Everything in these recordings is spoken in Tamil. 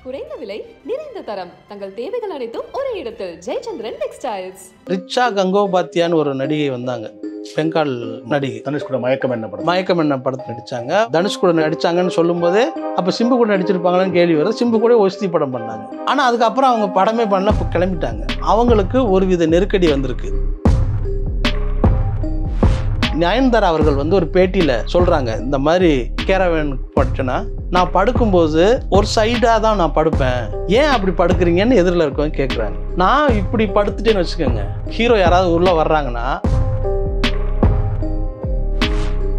குறைந்த விலை நிறைந்த தரம் தங்கள் தேவைகள் அனைத்தும் ஒரே இடத்தில் ஜெயச்சந்திரன் டெக்ஸ்டைல்ஸ். ரிச்சா கங்கோபாத்தியான்னு ஒரு நடிகை வந்தாங்க, பெங்கால் நடிகை. தனுஷ் கூட மயக்கம் என்ன படத்தில் நடிச்சாங்க. தனுஷ் கூட நடிச்சாங்கன்னு சொல்லும் போதே அப்போ சிம்பு கூட நடிச்சிருப்பாங்களான்னு கேள்வி வருது. சிம்பு கூட ஒஸ்தி படம் பண்ணாங்க. ஆனால் அதுக்கப்புறம் அவங்க படமே பண்ணல, இப்போ கிளம்பிட்டாங்க. அவங்களுக்கு ஒருவித நெருக்கடி வந்திருக்கு. நயன்தாரா அவர்கள் வந்து ஒரு பேட்டியில் சொல்கிறாங்க, இந்த மாதிரி கேரவேன் பட்டுனா நான் படுக்கும்போது ஒரு சைடாக தான் நான் படுப்பேன், ஏன் அப்படி படுக்கிறீங்கன்னு எதிரில் இருக்கவங்க கேட்குறாங்க. நான் இப்படி படுத்துட்டேன்னு வச்சுக்கோங்க, ஹீரோ யாராவது உள்ளே வர்றாங்கன்னா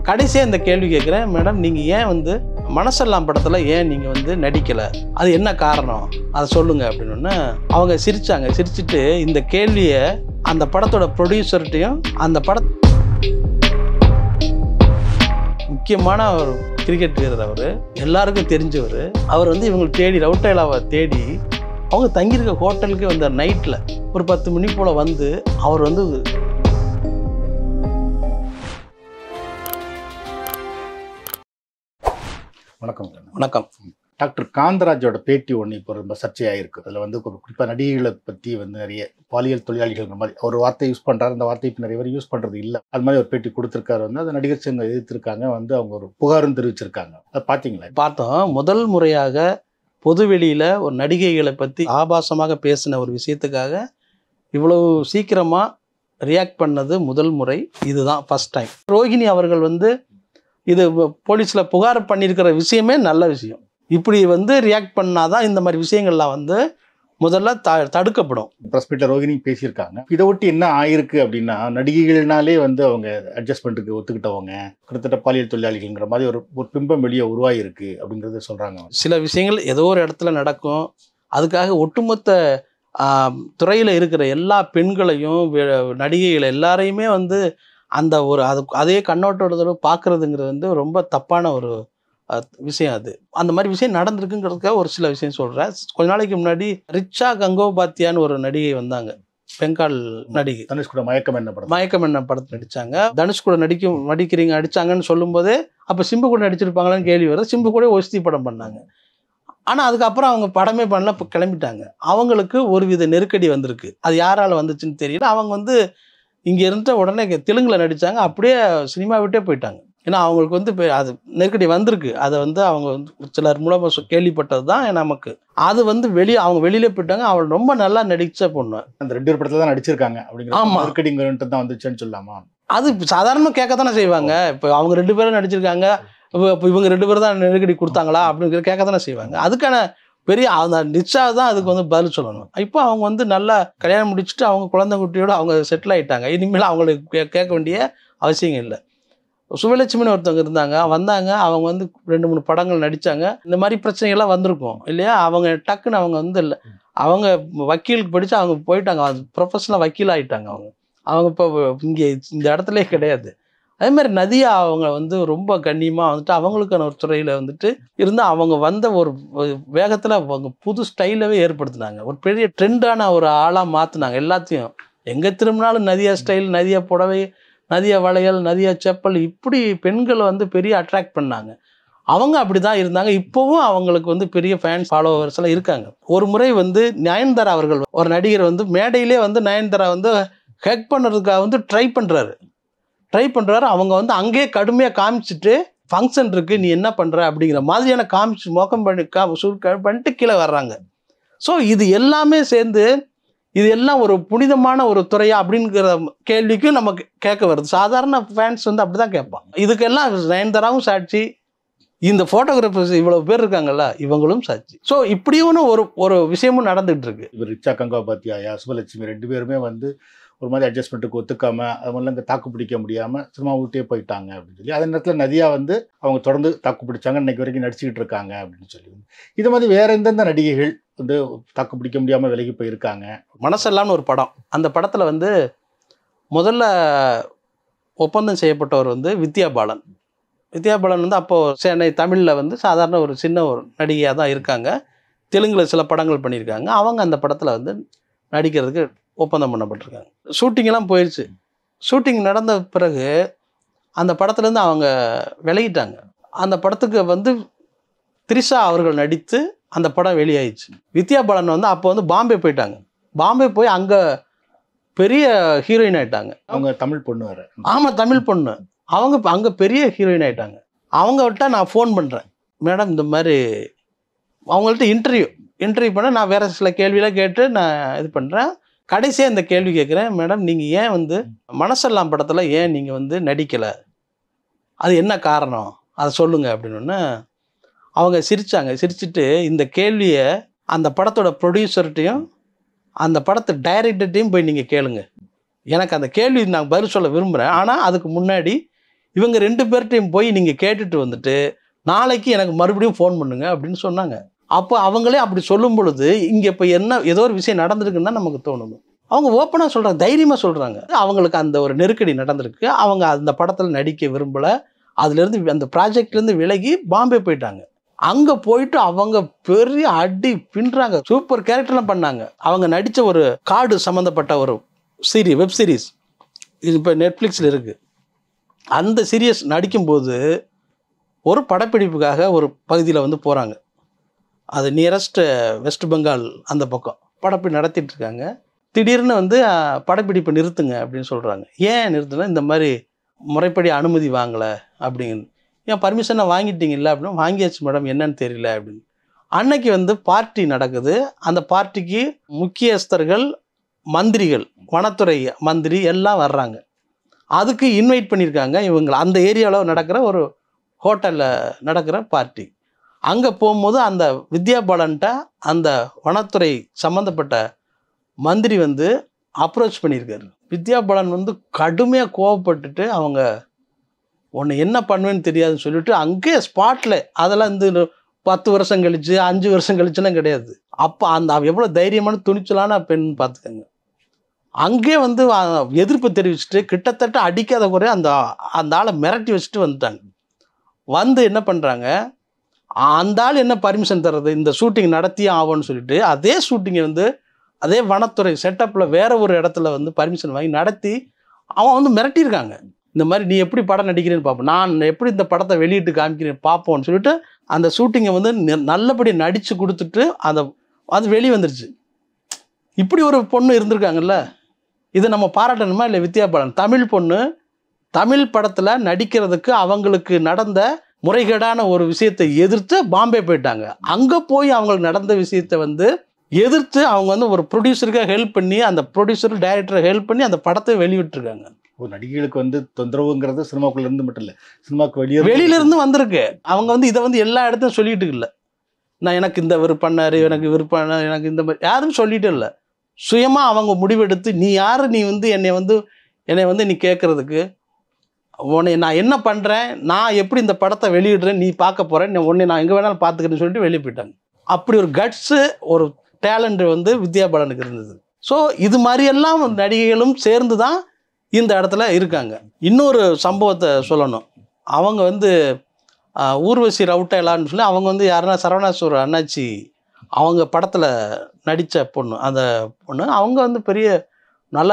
கடைசியாக இந்த கேள்வி கேட்குறேன், மேடம் நீங்கள் ஏன் வந்து மனசெல்லாம் படத்தில் ஏன் நீங்கள் வந்து நடிக்கலை, அது என்ன காரணம், அதை சொல்லுங்கள் அப்படின்னு. அவங்க சிரித்தாங்க. சிரிச்சுட்டு இந்த கேள்வியை அந்த படத்தோட ப்ரொடியூசர்கிட்டையும், அந்த முக்கியமான ஒரு கிரிக்கெட் வீரர், அவர் எல்லாருக்கும் தெரிஞ்சவர், அவர் வந்து இவங்க தேடி ரவுட்டைலாவை தேடி அவங்க தங்கியிருக்க ஹோட்டலுக்கு வந்த நைட்டில் ஒரு 10 மணி போல் வந்து அவர் வந்து வணக்கம். டாக்டர் காந்தராஜோட பேட்டி ஒன்று இப்போ ரொம்ப சர்ச்சையாயிருக்கு. அதில் வந்து ஒரு குறிப்பாக நடிகைகளை பற்றி வந்து நிறைய பாலியல் தொழிலாளிகள் மாதிரி ஒரு வார்த்தை யூஸ் பண்ணுறாரு. அந்த வார்த்தை இப்போ நிறைய பேர் யூஸ் பண்ணுறது இல்லை. அது மாதிரி ஒரு பேட்டி கொடுத்துருக்காரு. வந்து அதை நடிகர் சங்கம் எதிர்த்திருக்காங்க. வந்து அவங்க ஒரு புகாரும் தெரிவிச்சிருக்காங்க. அதை பார்த்தீங்களா? பார்த்தோம். முதல் முறையாக பொதுவெளியில் ஒரு நடிகைகளை பற்றி ஆபாசமாக பேசின ஒரு விஷயத்துக்காக இவ்வளவு சீக்கிரமாக ரியாக்ட் பண்ணது முதல் முறை. இதுதான் ஃபஸ்ட் டைம். ரோஹிணி அவர்கள் வந்து இது போலீஸில் புகார் பண்ணியிருக்கிற விஷயமே நல்ல விஷயம். இப்படி வந்து ரியாக்ட் பண்ணாதான் இந்த மாதிரி விஷயங்கள்லாம் வந்து முதல்ல தடுக்கப்படும். ப்ரெஸ் மீட்டில் ரோஹிணி பேசியிருக்காங்க. இதை ஒட்டி என்ன ஆயிருக்கு அப்படின்னா, நடிகைகள்னாலே வந்து அவங்க அட்ஜஸ்ட்மெண்ட்டுக்கு ஒத்துக்கிட்டவங்க, கிட்டத்தட்ட பாலியல் தொழிலாளிகள்ங்கிற மாதிரி ஒரு பிம்பம் வெளியே உருவாகிருக்கு அப்படிங்கிறத சொல்கிறாங்க. சில விஷயங்கள் ஏதோ ஒரு இடத்துல நடக்கும். அதுக்காக ஒட்டுமொத்த துறையில் இருக்கிற எல்லா பெண்களையும் நடிகைகள் எல்லாரையுமே வந்து அந்த ஒரு அதே கண்ணோட்டத்தோட பார்க்குறதுங்கிறது வந்து ரொம்ப தப்பான ஒரு விஷயம். அது அந்த மாதிரி விஷயம் நடந்திருக்குங்கிறதுக்காக ஒரு சில விஷயம் சொல்கிறேன். கொஞ்ச நாளைக்கு முன்னாடி ரிச்சா கங்கோபாத்தியான்னு ஒரு நடிகை வந்தாங்க, பெங்கால் நடிகை. தனுஷ் கூட மயக்கம் என்ன படத்தில் நடித்தாங்க. தனுஷ் கூட நடிச்சாங்கன்னு சொல்லும் போதே அப்போ சிம்பு கூட நடிச்சிருப்பாங்களான்னு கேள்வி வருது. சிம்பு கூட ஒஸ்தி படம் பண்ணாங்க. ஆனால் அதுக்கப்புறம் அவங்க படமே பண்ணல, இப்போ கிளம்பிட்டாங்க. அவங்களுக்கு ஒருவித நெருக்கடி வந்திருக்கு. அது யாரால் வந்துச்சுன்னு தெரியல. அவங்க வந்து இங்கே இருந்த உடனே தெலுங்கில் நடித்தாங்க, அப்படியே சினிமா விட்டே போயிட்டாங்க. ஏன்னா அவங்களுக்கு வந்து அது நெருக்கடி வந்திருக்கு. அதை வந்து அவங்க வந்து சிலர் மூலமாக கேள்விப்பட்டது தான் நமக்கு. அது வந்து அவங்க வெளியிலே போயிட்டாங்க. அவள் ரொம்ப நல்லா நடித்த பொண்ணு. அந்த 2 படத்தில் தான் நடிச்சிருக்காங்க அப்படிங்கிற. ஆமாம், நெருக்கடிங்கிறது தான் வந்துச்சுன்னு சொல்லாமா? அது சாதாரணமாக கேட்க தானே செய்வாங்க. இப்போ அவங்க 2 பேரும் நடிச்சிருக்காங்க, இப்போ இவங்க 2 பேரும் தான் நெருக்கடி கொடுத்தாங்களா அப்படிங்கிற கேட்க தானே செய்வாங்க. அதுக்கான பெரிய அந்த நிச்சா தான் அதுக்கு வந்து பதில் சொல்லணும். இப்போ அவங்க வந்து நல்லா கல்யாணம் முடிச்சுட்டு அவங்க குழந்தை குட்டியோடு அவங்க செட்டில் ஆகிட்டாங்க. இனிமேல் அவங்களுக்கு கேட்க வேண்டிய அவசியம் இல்லை. சுவலட்சுமின்னு ஒருத்தவங்க வந்தாங்க. அவங்க வந்து 2-3 படங்கள் நடித்தாங்க. இந்த மாதிரி பிரச்சனைகள்லாம் வந்திருக்கும் இல்லையா. அவங்க டக்குன்னு அவங்க வந்து இல்லை, அவங்க வக்கீலுக்கு படித்து அவங்க போயிட்டாங்க, ப்ரொஃபஷனல் வக்கீல் ஆகிட்டாங்க. அவங்க இப்போ இங்கே இந்த இடத்துலே கிடையாது. அதே மாதிரி நதியா அவங்க வந்து ரொம்ப கண்ணியமாக வந்துட்டு அவங்களுக்கான ஒரு துறையில் வந்துட்டு இருந்து அவங்க வந்த ஒரு வேகத்தில் அவங்க புது ஸ்டைலவே ஏற்படுத்தினாங்க. ஒரு பெரிய ட்ரெண்டான ஒரு ஆளாக மாற்றினாங்க எல்லாத்தையும். எங்கே திரும்பினாலும் நதியா ஸ்டைல், நதியா புடவை, நதியா வளையல், நதியா செப்பல், இப்படி பெண்களை வந்து பெரிய அட்ராக்ட் பண்ணாங்க. அவங்க அப்படி தான் இருந்தாங்க. இப்போவும் அவங்களுக்கு வந்து பெரிய ஃபேன்ஸ் ஃபாலோவர்ஸ் எல்லாம் இருக்காங்க. ஒரு முறை வந்து நயன்தாரா அவர்கள், ஒரு நடிகர் வந்து மேடையிலே வந்து நயன்தாரா வந்து ஹேக் பண்ணுறதுக்காக வந்து ட்ரை பண்ணுறாரு. அவங்க வந்து அங்கேயே கடுமையாக காமிச்சிட்டு, ஃபங்க்ஷன் இருக்குது நீ என்ன பண்ணுற அப்படிங்கிற மாதிரியான காமிச்சு மோக்கம் பண்ணிட்டு கீழே வர்றாங்க. ஸோ இது எல்லாமே சேர்ந்து இது எல்லாம் ஒரு புனிதமான ஒரு துறையா அப்படிங்கிற கேள்விக்கும் நமக்கு கேட்க வருது. சாதாரண ஃபேன்ஸ் வந்து அப்படி தான் கேட்பான். இதுக்கெல்லாம் நயன்தாராவும் சாட்சி, இந்த ஃபோட்டோகிராஃபர்ஸ் இவ்வளோ பேர் இருக்காங்கல்ல இவங்களும் சாட்சி. ஸோ இப்படியும் ஒரு விஷயமும் நடந்துகிட்டு இருக்கு. இவர் ரிச்சா கங்கோபாத்தியா, சுபலட்சுமி 2 பேருமே வந்து ஒரு மாதிரி அட்ஜஸ்ட்மெண்ட்டுக்கு ஒத்துக்காமல், அது மாதிரிலாம் இந்த தாக்கு பிடிக்க முடியாமல் சினிமா விட்டே போயிட்டாங்க அப்படின்னு சொல்லி, அதே நேரத்தில் நதியா வந்து அவங்க தொடர்ந்து தாக்கு பிடிச்சாங்க, இன்னைக்கு வரைக்கும் நடிச்சுக்கிட்டு இருக்காங்க அப்படின்னு சொல்லி. இது மாதிரி வேற எந்தெந்த நடிகைகள் வந்து தாக்கு பிடிக்க முடியாமல் விலகி போயிருக்காங்க? மனசெல்லாம்னு ஒரு படம், அந்த படத்தில் வந்து முதல்ல ஒப்பந்தம் செய்யப்பட்டவர் வந்து வித்யா பாலன் வந்து அப்போது சென்னை தமிழில் வந்து சாதாரண ஒரு சின்ன ஒரு நடிகையாக தான் இருக்காங்க. தெலுங்கில் சில படங்கள் பண்ணியிருக்காங்க. அவங்க அந்த படத்தில் வந்து நடிக்கிறதுக்கு ஒப்பந்தம் பண்ணப்பட்டிருக்காங்க. ஷூட்டிங்கெல்லாம் போயிடுச்சு. ஷூட்டிங் நடந்த பிறகு அந்த படத்துலேருந்து அவங்க விலகிட்டாங்க. அந்த படத்துக்கு வந்து திரிஷா அவர்கள் நடித்து அந்த படம் வெளியாயிடுச்சு. வித்யா பாலன் வந்து அப்போ வந்து பாம்பே போயிட்டாங்க. பாம்பே போய் அங்கே பெரிய ஹீரோயின் ஆயிட்டாங்க. அவங்க தமிழ் பொண்ணு வேற. ஆமாம், தமிழ் பொண்ணு. அவங்க அங்கே பெரிய ஹீரோயின் ஆயிட்டாங்க. அவங்கள்ட்ட நான் ஃபோன் பண்ணுறேன், மேடம் இந்த மாதிரி அவங்கள்ட்ட இன்டர்வியூ பண்ண நான் வேறு சில கேள்வியெலாம் கேட்டு நான் இது பண்ணுறேன். கடைசியாக இந்த கேள்வி கேட்குறேன், மேடம் நீங்கள் ஏன் வந்து மனசெல்லாம் படத்தில் ஏன் நீங்கள் வந்து நடிக்கலை, அது என்ன காரணம் அதை சொல்லுங்கள் அப்படின்னு. அவங்க சிரிச்சிட்டு இந்த கேள்வியை அந்த படத்தோட ப்ரொடியூசர்கிட்டையும் அந்த படத்தை டைரக்டர்கிட்டையும் போய் நீங்கள் கேளுங்க, எனக்கு அந்த கேள்வி நான் பதில் சொல்ல விரும்புகிறேன், ஆனால் அதுக்கு முன்னாடி இவங்க 2 பேர்கிட்டையும் போய் நீங்கள் கேட்டுட்டு வந்துட்டு நாளைக்கு எனக்கு மறுபடியும் ஃபோன் பண்ணுங்க அப்படின்னு சொன்னாங்க. அப்போ அவங்களே அப்படி சொல்லும் பொழுது இங்கே இப்போ என்ன ஏதோ ஒரு விஷயம் நடந்திருக்குன்னு தான் நமக்கு தோணுது. அவங்க ஓப்பனாக சொல்கிறாங்க, தைரியமாக சொல்கிறாங்க. அவங்களுக்கு அந்த ஒரு நெருக்கடி நடந்திருக்கு, அவங்க அந்த படத்தில் நடிக்க விரும்பலை, அதுலேருந்து அந்த ப்ராஜெக்ட்லேருந்து விலகி பாம்பே போயிட்டாங்க. அங்கே போயிட்டு அவங்க பெரிய அடி பின்னுறாங்க, சூப்பர் கேரக்டர்லாம் பண்ணாங்க. அவங்க நடித்த ஒரு காடு சம்மந்தப்பட்ட ஒரு வெப் சீரிஸ் இது இப்போ நெட்ஃப்ளிக்ஸில் இருக்குது. அந்த சீரியஸ் நடிக்கும்போது ஒரு படப்பிடிப்புக்காக ஒரு பகுதியில் வந்து போகிறாங்க. அது நியரஸ்ட் வெஸ்ட் பெங்கால் அந்த பக்கம் படப்பிடிப்பு நடத்திட்டு இருக்காங்க. திடீர்னு வந்து படப்பிடிப்பை நிறுத்துங்க அப்படின்னு சொல்கிறாங்க. ஏன் நிறுத்துனா, இந்த மாதிரி முறைப்படி அனுமதி வாங்கலை அப்படிங்க. ஏன் பர்மிஷனை வாங்கிட்டீங்கல்ல அப்படின்னு. வாங்கியாச்சு மேடம், என்னன்னு தெரியல அப்படின்னு. அன்னைக்கு வந்து பார்ட்டி நடக்குது. அந்த பார்ட்டிக்கு முக்கியஸ்தர்கள், மந்திரிகள், வனத்துறை மந்திரி எல்லாம் வர்றாங்க. அதுக்கு இன்வைட் பண்ணியிருக்காங்க இவங்களை. அந்த ஏரியாவில் நடக்கிற ஒரு ஹோட்டலில் நடக்கிற பார்ட்டி. அங்கே போகும்போது அந்த வித்யா பாலன்ட்ட அந்த வனத்துறை சம்மந்தப்பட்ட மந்திரி வந்து அப்ரோச் பண்ணியிருக்காரு. வித்யா பாலன் வந்து கடுமையாக கோவப்பட்டுட்டு, அவங்க உன்னை என்ன பண்ணுவேன்னு தெரியாதுன்னு சொல்லிட்டு அங்கேயே ஸ்பாட்டில், அதெல்லாம் இந்த 10 வருஷம் கழிச்சு 5 வருஷம் கழிச்சுலாம் கிடையாது. அப்போ அந்த எவ்வளோ தைரியமான துணிச்சலான பெண் பார்த்துக்கங்க. அங்கே வந்து எதிர்ப்பு தெரிவிச்சுட்டு கிட்டத்தட்ட அடிக்காத குறைய அந்த ஆளை மிரட்டி வச்சுட்டு வந்துட்டாங்க. வந்து என்ன பண்ணுறாங்க, அந்த ஆள் என்ன பர்மிஷன் தர்றது, இந்த ஷூட்டிங் நடத்தியே ஆகும்னு சொல்லிட்டு அதே ஷூட்டிங்கை வந்து அதே வனத்துறை செட்டப்பில் வேற ஒரு இடத்துல வந்து பர்மிஷன் வாங்கி நடத்தி அவன் வந்து மிரட்டியிருக்காங்க. இந்த மாதிரி நீ எப்படி படம் நடிக்கிறேன்னு பார்ப்போம், நான் எப்படி இந்த படத்தை வெளியிட்டு காமிக்கிறேன் பார்ப்போம்னு சொல்லிட்டு அந்த ஷூட்டிங்கை வந்து நல்லபடி நடித்து கொடுத்துட்டு அது வெளியே வந்துருச்சு. இப்படி ஒரு பொண்ணு இருந்திருக்காங்கல்ல, இதை நம்ம பாராட்டணுமா இல்லை? வித்யா பாலன் தமிழ் பொண்ணு, தமிழ் படத்தில் நடிக்கிறதுக்கு அவங்களுக்கு நடந்த முறைகேடான ஒரு விஷயத்தை எதிர்த்து பாம்பே போயிட்டாங்க. அங்கே போய் அவங்களுக்கு நடந்த விஷயத்தை வந்து எதிர்த்து அவங்க வந்து ஒரு ப்ரொடியூசருக்காக ஹெல்ப் பண்ணி, அந்த ப்ரொடியூசர் டைரக்டரை ஹெல்ப் பண்ணி அந்த படத்தை வெளியிட்டிருக்காங்க. ஒரு நடிகைகளுக்கு வந்து தொந்தரவுங்கிறது சினிமாக்குள்ள இருந்து மட்டும் இல்லை, சினிமாக்கு வெளியிலிருந்து வந்திருக்கு. அவங்க வந்து இதை வந்து எல்லா இடத்தையும் சொல்லிட்டு இல்லை, நான் எனக்கு இந்த விருப்பண்ணாரு, எனக்கு விருப்பம், எனக்கு இந்த மாதிரி யாரும் சொல்லிட்டு இல்லை. சுயமாக அவங்க முடிவெடுத்து, நீ யார், நீ வந்து என்னை வந்து நீ கேட்குறதுக்கு, உன்னை நான் என்ன பண்ணுறேன், நான் எப்படி இந்த படத்தை வெளியிடுறேன், நீ பார்க்க போகிறேன், உன்னை நான் எங்கே வேணாலும் பார்த்துக்கிறேன்னு சொல்லிட்டு வெளியே போயிட்டாங்க. அப்படி ஒரு கட்ஸு, ஒரு டேலண்ட் வந்து வித்யா பாலனுக்கு இருந்தது. ஸோ இது மாதிரியெல்லாம் நடிகைகளும் சேர்ந்து தான் இந்த இடத்துல இருக்காங்க. இன்னொரு சம்பவத்தை சொல்லணும். அவங்க வந்து ஊர்வசி ரவுட்டேலான்னு சொல்லி அவங்க வந்து யாருன்னா சரவணாஸ்வர அண்ணாச்சி அவங்க படத்தில் நடித்த பொண்ணு. அந்த பொண்ணு அவங்க வந்து பெரிய நல்ல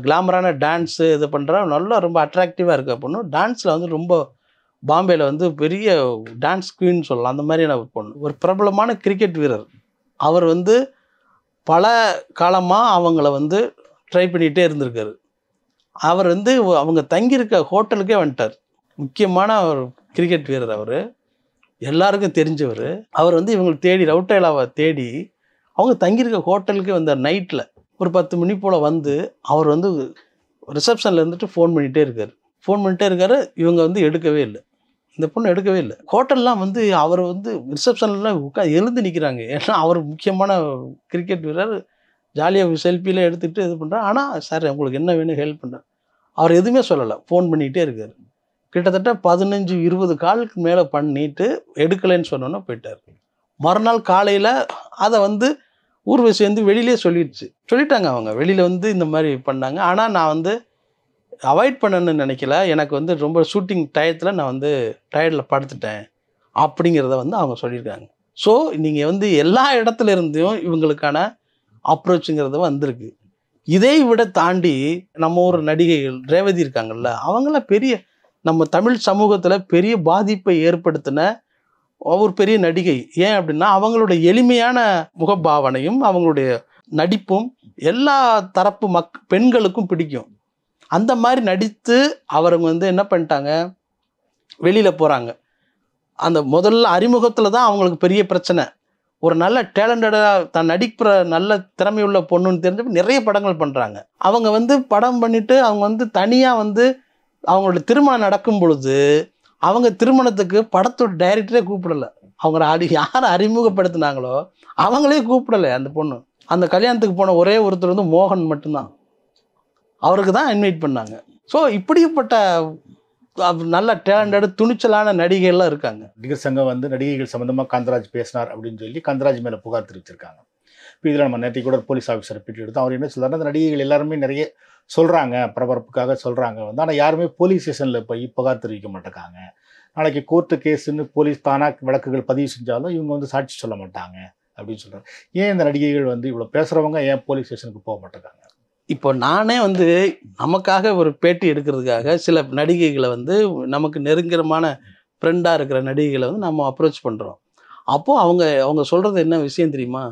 கிளாமரான டான்ஸு இது பண்ணுற, நல்லா ரொம்ப அட்ராக்டிவாக இருக்க பொண்ணு. டான்ஸில் வந்து ரொம்ப பாம்பேயில் வந்து பெரிய டான்ஸ் குவீன் சொல்லலாம், அந்த மாதிரியான ஒரு பொண்ணு. ஒரு பிரபலமான கிரிக்கெட் வீரர். அவர் வந்து பல காலமாக அவங்கள வந்து ட்ரை பண்ணிகிட்டே இருந்திருக்காரு. அவர் வந்து அவங்க தங்கியிருக்க ஹோட்டலுக்கே வந்துட்டார். முக்கியமான ஒரு கிரிக்கெட் வீரர் அவர், எல்லாருக்கும் தெரிஞ்சவர். அவர் வந்து இவங்களை தேடி, ரவுட்டேலாவை தேடி அவங்க தங்கியிருக்க ஹோட்டலுக்கே வந்தார். நைட்டில் ஒரு 10 மணி போல் வந்து அவர் வந்து ரிசப்ஷனில் இருந்துட்டு ஃபோன் பண்ணிகிட்டே இருக்கார். இவங்க வந்து எடுக்கவே இல்லை, இந்த பொண்ணு எடுக்கவே இல்லை. ஹோட்டல்லாம் வந்து அவர் வந்து ரிசப்ஷன்லாம் எழுந்து நிற்கிறாங்க. ஏன்னா அவர் முக்கியமான கிரிக்கெட் வீரர், ஜாலியாக செல்ஃபியில் எடுத்துகிட்டு இது பண்ணுறார். ஆனால் சார் உங்களுக்கு என்ன வேணும் ஹெல்ப் பண்ணுறார். அவர் எதுவுமே சொல்லலை, ஃபோன் பண்ணிகிட்டே இருக்கார். கிட்டத்தட்ட 15-20 காலுக்கு மேலே பண்ணிவிட்டு எடுக்கலைன்னு சொன்னோன்னா போயிட்டார். மறுநாள் காலையில் அதை வந்து ஊர்வசி வந்து வெளியிலே சொல்லிட்டாங்க. அவங்க வெளியில் வந்து இந்த மாதிரி பண்ணாங்க. ஆனால் நான் வந்து அவாய்ட் பண்ணணும்னு நினைக்கல, எனக்கு வந்து ரொம்ப ஷூட்டிங் டயத்தில் நான் வந்து டயர்டில் படுத்துட்டேன் அப்படிங்கிறத வந்து அவங்க சொல்லியிருக்காங்க. ஸோ நீங்கள் வந்து எல்லா இடத்துல இருந்தும் இவங்களுக்கான அப்ரோச்சுங்கிறது வந்திருக்கு. இதை விட தாண்டி நம்ம ஒரு நடிகைகள் ரேவதி இருக்காங்கல்ல, அவங்களாம் பெரிய நம்ம தமிழ் சமூகத்தில் பெரிய பாதிப்பை ஏற்படுத்தின ஒரு பெரிய நடிகை. ஏன் அப்படின்னா அவங்களுடைய எளிமையான முகபாவனையும் அவங்களுடைய நடிப்பும் எல்லா தரப்பு பெண்களுக்கும் பிடிக்கும். அந்த மாதிரி நடித்து அவருங்க வந்து என்ன பண்ணிட்டாங்க, வெளியில் போகிறாங்க. அந்த முதல்ல அறிமுகத்தில் தான் அவங்களுக்கு பெரிய பிரச்சனை. ஒரு நல்ல டேலண்டடாக தான் நடிக்கிற நல்ல திறமையுள்ள பொண்ணுன்னு தெரிஞ்சப்ப நிறைய படங்கள் பண்ணுறாங்க. அவங்க வந்து படம் பண்ணிவிட்டு அவங்க வந்து தனியாக வந்து அவங்களோட திருமணம் நடக்கும் பொழுது அவங்க திருமணத்துக்கு படத்தோட டைரக்டரே கூப்பிடலை. அவங்க யாரை அறிமுகப்படுத்தினாங்களோ அவங்களே கூப்பிடலை. அந்த பொண்ணு அந்த கல்யாணத்துக்கு போன ஒரே ஒருத்தர் வந்து மோகன் மட்டும்தான், அவருக்கு தான் இன்வைட் பண்ணாங்க. ஸோ இப்படிப்பட்ட நல்ல டேலண்டட் துணிச்சலான நடிகைகள்லாம் இருக்காங்க. நடிகர் சங்கம் வந்து நடிகைகள் சம்மந்தமாக காந்தராஜ் பேசினார் அப்படின்னு சொல்லி காந்தராஜ் மேலே புகார் தெரிவிச்சிருக்காங்க. இப்போ இதில் நம்ம நேற்று கூட போலீஸ் ஆஃபீஸர் பீட்டு எடுத்தோம். அவர் என்ன சொல்கிறாரு, அந்த நடிகைகள் எல்லாருமே நிறைய சொல்கிறாங்க, பரபரப்புக்காக சொல்கிறாங்க வந்து, ஆனால் யாருமே போலீஸ் ஸ்டேஷனில் போய் புகார் தெரிவிக்க மாட்டேங்காங்க. நாளைக்கு கோர்ட்டு கேஸுன்னு போலீஸ் தானாக வழக்குகள் பதிவு செஞ்சாலும் இவங்க வந்து சாட்சி சொல்ல மாட்டாங்க அப்படின்னு சொல்கிறாங்க. ஏன் இந்த நடிகைகள் வந்து இவ்வளோ பேசுகிறவங்க ஏன் போலீஸ் ஸ்டேஷனுக்கு போக மாட்டேங்காங்க? இப்போ நானே வந்து நமக்காக ஒரு பேட்டி எடுக்கிறதுக்காக சில நடிகைகளை வந்து நமக்கு நெருங்கிரமான ஃப்ரெண்டாக இருக்கிற நடிகைகளை வந்து நம்ம அப்ரோச் பண்ணுறோம். அப்போது அவங்க சொல்கிறது என்ன விஷயம் தெரியுமா,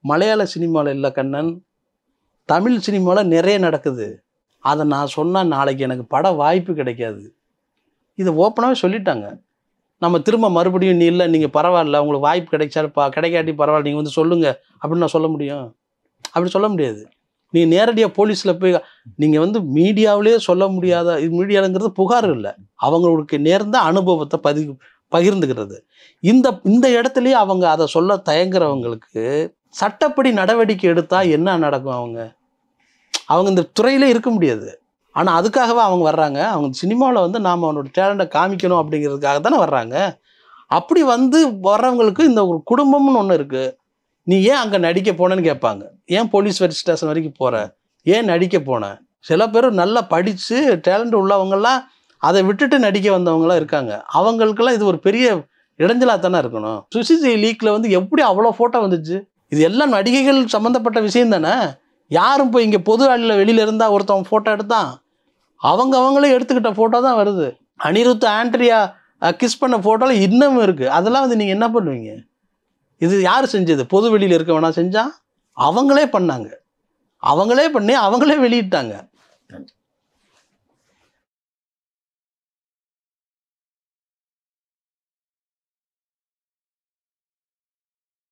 மலையாள சினிமாவில் இல்லை கண்ணன், தமிழ் சினிமாவில் நிறைய நடக்குது, அதை நான் சொன்னால் நாளைக்கு எனக்கு பட வாய்ப்பு கிடைக்காது. இதை ஓப்பனாகவே சொல்லிட்டாங்க. நம்ம திரும்ப மறுபடியும் நீ இல்லை, நீங்கள் பரவாயில்ல, உங்களுக்கு வாய்ப்பு கிடைக்காட்டி பரவாயில்ல, நீங்கள் வந்து சொல்லுங்கள் அப்படின்னு நான் சொல்ல முடியும்? அப்படி சொல்ல முடியாது. நீங்கள் நேரடியாக போலீஸில் போய் நீங்கள் வந்து மீடியாவிலே சொல்ல முடியாத, இது மீடியாங்கிறது புகார் இல்லை, அவங்களுக்கு நேர்ந்த அனுபவத்தை பகிர்ந்துக்கிறது. இந்த இடத்துலையே அவங்க அதை சொல்ல தயங்குறவங்களுக்கு சட்டப்படி நடவடிக்கை எடுத்தால் என்ன நடக்கும்? அவங்க இந்த துறையிலே இருக்க முடியாது. ஆனால் அதுக்காகவே அவங்க வர்றாங்க. அவங்க சினிமாவில் வந்து நாம் அவனோட டேலண்ட்டை காமிக்கணும் அப்படிங்கிறதுக்காக தானே வர்றாங்க. அப்படி வந்து வர்றவங்களுக்கு இந்த ஒரு குடும்பம்னு ஒன்று இருக்குது. நீ ஏன் அங்கே நடிக்க போனேன்னு கேட்பாங்க. ஏன் போலீஸ் ஸ்டேஷன் வரைக்கும் போகிற, ஏன் நடிக்க போனேன்? சில பேர் நல்லா படித்து டேலண்ட் உள்ளவங்கெல்லாம் அதை விட்டுட்டு நடிக்க வந்தவங்களாம் இருக்காங்க. அவங்களுக்கெல்லாம் இது ஒரு பெரிய இடைஞ்சலாக தானே இருக்கணும். சுசிசி லீக்கில் வந்து எப்படி அவ்வளோ ஃபோட்டோ வந்துச்சு? இது எல்லாம் நடிகைகள் சம்மந்தப்பட்ட விஷயம் தானே. யாரும் போய் இங்கே பொது ஆளில் வெளியில் இருந்தால் ஒருத்தவங்க ஃபோட்டோ எடுத்தான், அவங்களே எடுத்துக்கிட்ட ஃபோட்டோ தான் வருது. அனிருத் ஆண்ட்ரியா கிஸ் பண்ண ஃபோட்டோவில் இன்னமும் இருக்குது. அதெல்லாம் வந்து நீங்கள் என்ன பண்ணுவீங்க? இது யார் செஞ்சது? பொது வெளியில் இருக்க வேணா செஞ்சா? அவங்களே பண்ணாங்க, அவங்களே பண்ணி அவங்களே வெளியிட்டாங்க.